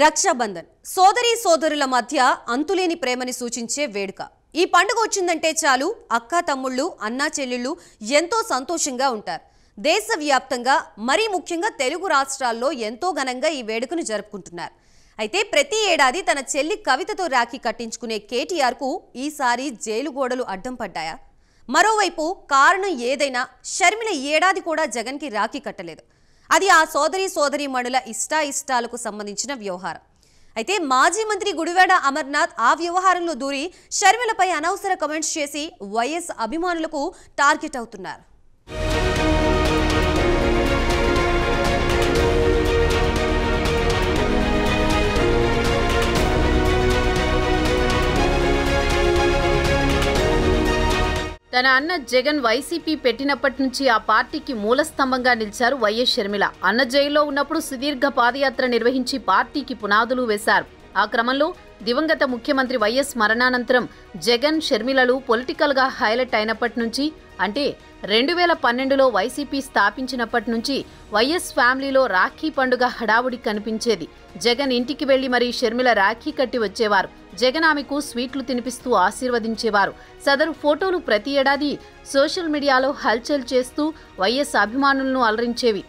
రక్షాబంధన్ సోదరీ సోదరుల మధ్య అంతులేని ప్రేమని సూచించే వేడుక. ఈ పండుగ వచ్చిందంటే చాలు అక్క తమ్ముళ్ళు అన్నా చెల్లెళ్ళు ఎంతో సంతోషంగా ఉంటారు. దేశవ్యాప్తంగా మరీ ముఖ్యంగా తెలుగు రాష్ట్రాల్లో ఎంతో ఘనంగా ఈ వేడుకను జరుపుకుంటున్నారు. అయితే ప్రతి ఏడాది తన చెల్లి కవితతో రాఖీ కట్టించుకునే కేటీఆర్కు ఈసారి జైలు గోడలు అడ్డం పడ్డాయా? మరోవైపు కారణం ఏదైనా షర్మిల ఏడాది కూడా జగన్కి రాఖీ కట్టలేదు. అది ఆ సోదరీమణుల ఇష్టాయిష్టాలకు సంబంధించిన వ్యవహారం. అయితే మాజీ మంత్రి గుడివాడ అమర్నాథ్ ఆ వ్యవహారంలో దూరి షర్మిలపై అనవసర కామెంట్స్ చేసి వైఎస్ అభిమానులకు టార్గెట్ అవుతున్నారు. తన అన్న జగన్ వైసీపీ పెట్టినప్పటి నుంచి ఆ పార్టీకి మూలస్తంభంగా నిలిచారు వైఎస్ షర్మిల. అన్న జైల్లో ఉన్నప్పుడు సుదీర్ఘ పాదయాత్ర నిర్వహించి పార్టీకి పునాదులు వేశారు. ఆ క్రమంలో దివంగత ముఖ్యమంత్రి వైఎస్ మరణానంతరం జగన్ షర్మిలలు పొలిటికల్గా హైలైట్ అయినప్పటి నుంచి, అంటే 2012లో వైసీపీ స్థాపించినప్పటి నుంచి వైఎస్ ఫ్యామిలీలో రాఖీ పండుగ హడావుడి కనిపించేది. జగన్ ఇంటికి వెళ్లి మరీ షర్మిల రాఖీ కట్టి వచ్చేవారు. జగన్ ఆమెకు స్వీట్లు తినిపిస్తూ ఆశీర్వదించేవారు. సదరు ఫోటోలు ప్రతి ఏడాది సోషల్ మీడియాలో హల్చల్ చేస్తూ వైఎస్ అభిమానులను అలరించేవి.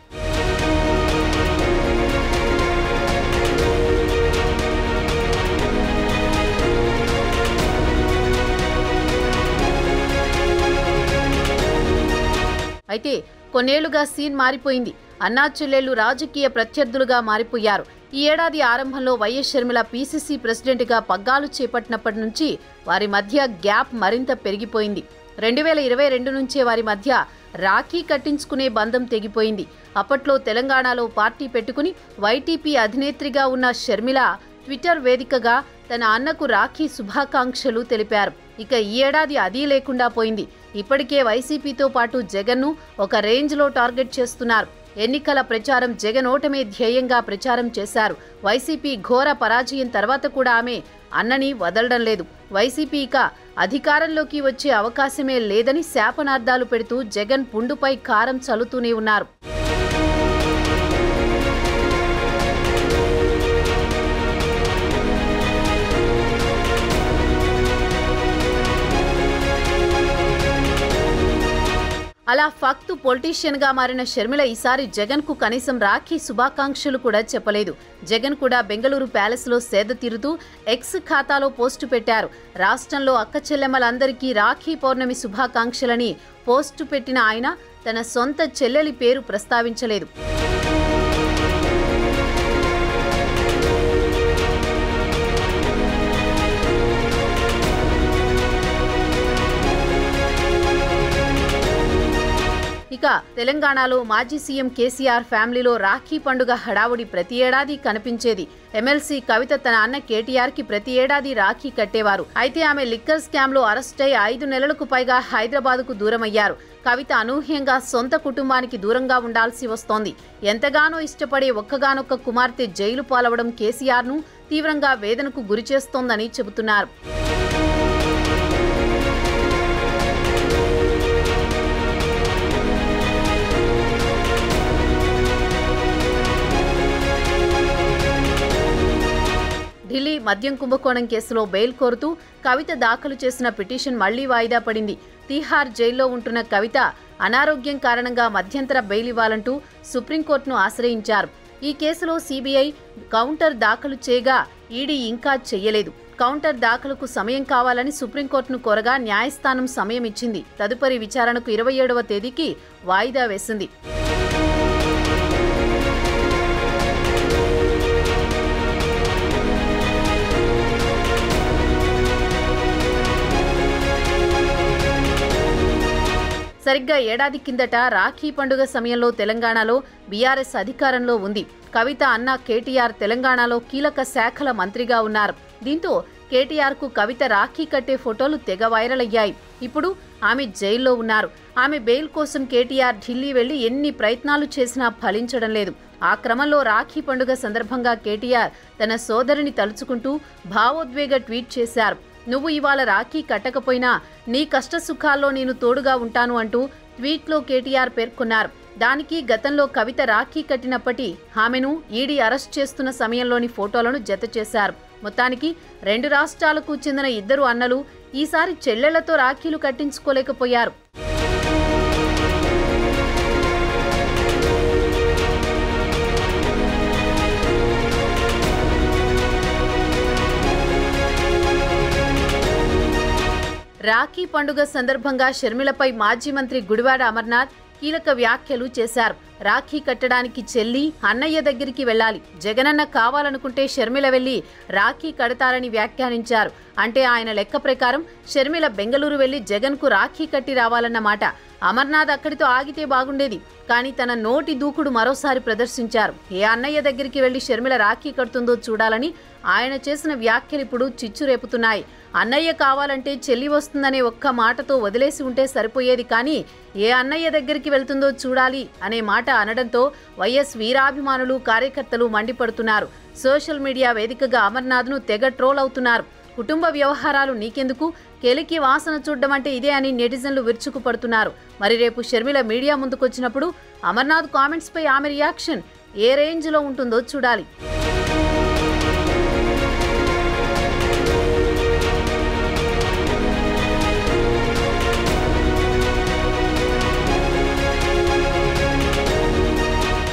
అయితే కొన్నేళ్లుగా సీన్ మారిపోయింది. అన్నా చెల్లెళ్లు రాజకీయ ప్రత్యర్థులుగా మారిపోయారు. ఈ ఏడాది ఆరంభంలో వైఎస్ షర్మిల పీసీసీ ప్రెసిడెంట్గా పగ్గాలు చేపట్టినప్పటి నుంచి వారి మధ్య గ్యాప్ మరింత పెరిగిపోయింది. 2022 నుంచే వారి మధ్య రాఖీ కట్టించుకునే బంధం తెగిపోయింది. అప్పట్లో తెలంగాణలో పార్టీ పెట్టుకుని వైటీపీ అధినేత్రిగా ఉన్న షర్మిల ట్విట్టర్ వేదికగా తన అన్నకు రాఖీ శుభాకాంక్షలు తెలిపారు. ఇక ఈ ఏడాది అదీ లేకుండా పోయింది. ఇప్పటికే వైసీపీతో పాటు జగన్ను ఒక రేంజ్లో టార్గెట్ చేస్తున్నారు. ఎన్నికల ప్రచారం జగన్ ఓటమే ధ్యేయంగా ప్రచారం చేశారు. వైసీపీ ఘోర పరాజయం తర్వాత కూడా ఆమె అన్నని వదలడం లేదు. వైసీపీ ఇక అధికారంలోకి వచ్చే అవకాశమే లేదని శాపనార్థాలు పెడుతూ జగన్ పుండుపై కారం చల్లుతూనే ఉన్నారు. అలా ఫక్తు పొలిటీషియన్గా మారిన షర్మిల ఈసారి జగన్కు కనీసం రాఖీ శుభాకాంక్షలు కూడా చెప్పలేదు. జగన్ కూడా బెంగళూరు ప్యాలెస్లో సేద తీరుతూ ఎక్స్ ఖాతాలో పోస్టు పెట్టారు. రాష్ట్రంలో అక్క చెల్లెమ్మలందరికీ రాఖీ పౌర్ణమి శుభాకాంక్షలని పోస్టు పెట్టిన ఆయన తన సొంత చెల్లెలి పేరు ప్రస్తావించలేదు. ఇక తెలంగాణలో మాజీ సీఎం కేసీఆర్ ఫ్యామిలీలో రాఖీ పండుగ హడావుడి ప్రతి ఏడాది కనిపించేది. ఎమ్మెల్సీ కవిత తన అన్న కేటీఆర్ కి ప్రతి ఏడాది రాఖీ కట్టేవారు. అయితే ఆమె లిక్కర్ స్కామ్ లో అరెస్ట్ అయి 5 నెలలకు పైగా హైదరాబాద్ కు దూరమయ్యారు. కవిత అనూహ్యంగా సొంత కుటుంబానికి దూరంగా ఉండాల్సి వస్తోంది. ఎంతగానో ఇష్టపడే ఒక్కగానొక్క కుమార్తె జైలు పాలవడం కేసీఆర్ ను తీవ్రంగా వేదనకు గురిచేస్తోందని చెబుతున్నారు. ఢిల్లీ మద్యం కుంభకోణం కేసులో బెయిల్ కోరుతూ కవిత దాఖలు చేసిన పిటిషన్ మళ్లీ వాయిదా పడింది. తీహార్ జైల్లో ఉంటున్న కవిత అనారోగ్యం కారణంగా మధ్యంతర బెయిల్ ఇవ్వాలంటూ సుప్రీంకోర్టును ఆశ్రయించారు. ఈ కేసులో సీబీఐ కౌంటర్ దాఖలు చేయగా ఈడీ ఇంకా చెయ్యలేదు. కౌంటర్ దాఖలుకు సమయం కావాలని సుప్రీంకోర్టును కోరగా న్యాయస్థానం సమయం ఇచ్చింది. తదుపరి విచారణకు 27వ తేదీకి వాయిదా వేసింది. సరిగ్గా ఏడాది కిందట రాఖీ పండుగ సమయంలో తెలంగాణలో బీఆర్ఎస్ అధికారంలో ఉంది. కవిత అన్న కేటీఆర్ తెలంగాణలో కీలక శాఖల మంత్రిగా ఉన్నారు. దీంతో కేటీఆర్కు కవిత రాఖీ కట్టే ఫోటోలు తెగ వైరల్ అయ్యాయి. ఇప్పుడు ఆమె జైల్లో ఉన్నారు. ఆమె బెయిల్ కోసం కేటీఆర్ ఢిల్లీ వెళ్లి ఎన్ని ప్రయత్నాలు చేసినా ఫలించడం లేదు. ఆ క్రమంలో రాఖీ పండుగ సందర్భంగా కేటీఆర్ తన సోదరిని తలుచుకుంటూ భావోద్వేగ ట్వీట్ చేశారు. నువ్వు ఇవాళ రాఖీ కట్టకపోయినా నీ కష్టసుఖాల్లో నేను తోడుగా ఉంటాను అంటూ ట్వీట్లో కేటీఆర్ పేర్కొన్నారు. దానికి గతంలో కవిత రాఖీ కట్టినప్పటి ఆమెను ఈడీ అరెస్ట్ చేస్తున్న సమయంలోని ఫోటోలను జత చేశారు. మొత్తానికి 2 రాష్ట్రాలకు చెందిన ఇద్దరు అన్నలు ఈసారి చెల్లెళ్లతో రాఖీలు కట్టించుకోలేకపోయారు. రాఖీ పండుగ సందర్భంగా షర్మిలపై మాజీ మంత్రి గుడివాడ అమర్నాథ్ కీలక వ్యాఖ్యలు చేశారు. రాఖీ కట్టడానికి చెల్లి అన్నయ్య దగ్గరికి వెళ్ళాలి, జగనన్న కావాలనుకుంటే షర్మిల వెళ్లి రాఖీ కడతారని వ్యాఖ్యానించారు. అంటే ఆయన లెక్క ప్రకారం షర్మిల బెంగళూరు వెళ్లి జగన్కు రాఖీ కట్టి రావాలన్నమాట. అమర్నాథ్ అక్కడితో ఆగితే బాగుండేది, కానీ తన నోటి దూకుడు మరోసారి ప్రదర్శించారు. ఏ అన్నయ్య దగ్గరికి వెళ్లి షర్మిల రాఖీ కడుతుందో చూడాలని ఆయన చేసిన వ్యాఖ్యలు ఇప్పుడు చిచ్చు రేపుతున్నాయి. అన్నయ్య కావాలంటే చెల్లి వస్తుందనే ఒక్క మాటతో వదిలేసి ఉంటే సరిపోయేది, కానీ ఏ అన్నయ్య దగ్గరికి వెళ్తుందో చూడాలి అనే మాట అనడంతో వైఎస్ వీరాభిమానులు కార్యకర్తలు మండిపడుతున్నారు. సోషల్ మీడియా వేదికగా అమర్నాథ్ను తెగ ట్రోల్ అవుతున్నారు. కుటుంబ వ్యవహారాలు నీకెందుకు, కెలికి వాసన చూడడం అంటే ఇదే అని నెటిజన్లు విరుచుకుపడుతున్నారు. మరి రేపు షర్మిల మీడియా ముందుకొచ్చినప్పుడు అమర్నాథ్ కామెంట్స్పై ఆమె రియాక్షన్ ఏ రేంజ్లో ఉంటుందో చూడాలి.